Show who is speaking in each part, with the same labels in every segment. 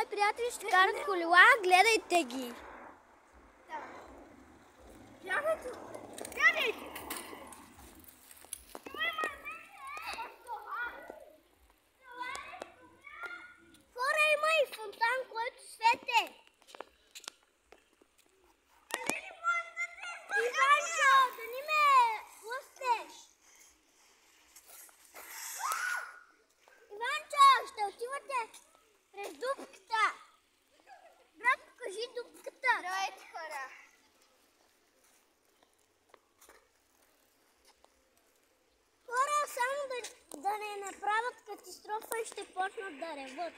Speaker 1: мои приятели ще карат колела, гледайте ги. Гледайте! Хора, има и фонтан, който свете. Иванчо, да ни ме лъстеш. Иванчо, ще отивате през дупката. Брат, покажи дупката. Здравейте, хора. Хора, само да не направят катастрофа и ще почнат да реват.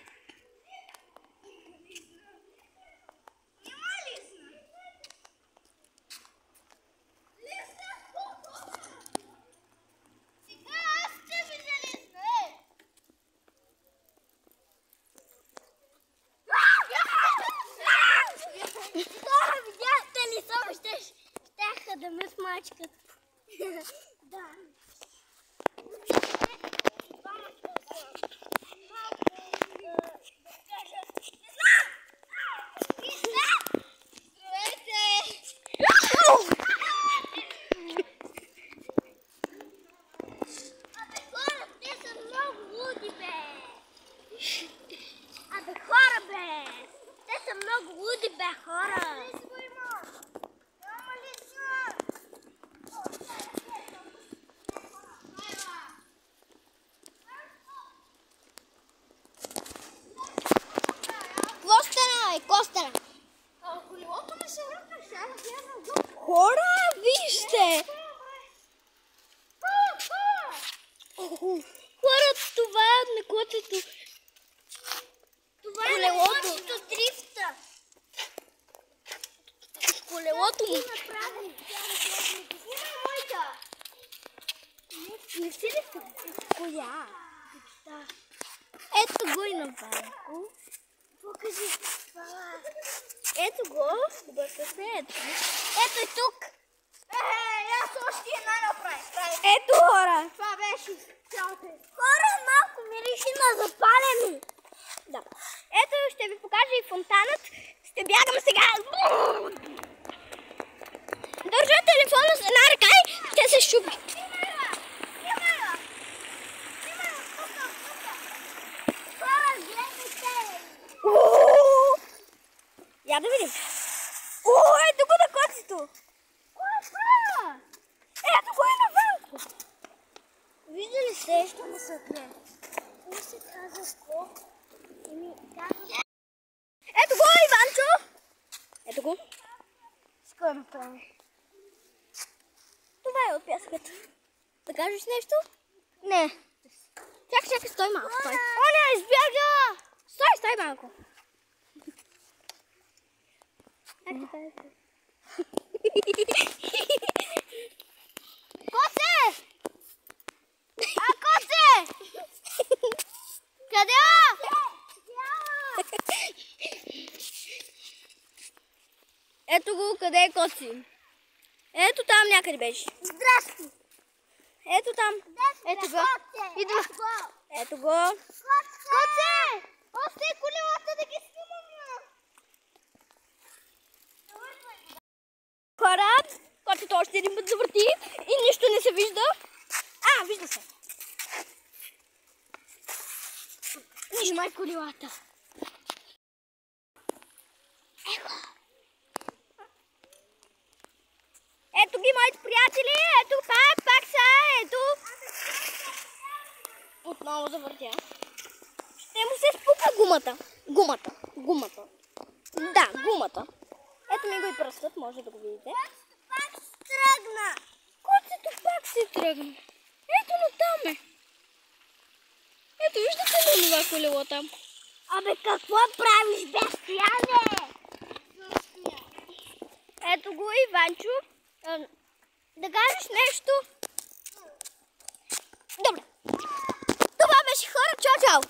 Speaker 1: Щяха да ме смачкат. Да. Абе хора, те са много луди, бе. Абе хора, бе. Те са много луди, бе, хора. Костера. Колелото ми се въркаше. Хора, вижте! Хора, това е мекотето. Това е мекотето дрифта. Колелото ми. Не си ли са? Коя? Ето го и направи. Покажи. Ето го. Ето и тук. Аз още една направих. Ето хора. Това беше цялата. Хора, малко мириши на запалени. Да. Ето ще ви покажа и фонтанът. Ще бягам сега. Държа телефона с една ръка и ще се щупи. Я да видим. О, ето го на котето. Кой е това? Ето го и на Ванко. Виждали сте, що ме се отне? Кой се казва какво? Ето го, Иванчо. Ето го. С кой направи? Това е от пяската. Да кажеш нещо? Не. Чакай, стой малко, стой. О, не, избяга! Стой малко. Косе! Косе! Къде е? Ето го, къде е Коси? Ето там някъде беше. Здрасти! Ето там. Ето го. Идва. Ето го. Косе! Още колелата да ги снимам. Хора, котето още един път завърти и нищо не се вижда. Вижда се. Нижмай колелата. Ето ги, моите приятели. Ето пак са. Ето. Отново завъртя. Ще му се спука гумата. Гумата. Да, гумата. Ето ми го и пръстът, може да го видите. Пак се тръгна. Котето пак се тръгна. Ето натам е. Ето, виждате ли това колело там? Абе, какво правиш без стояне? Ето го, Иванчо. Да кажеш нещо? Добре. Това беше хора. Чао!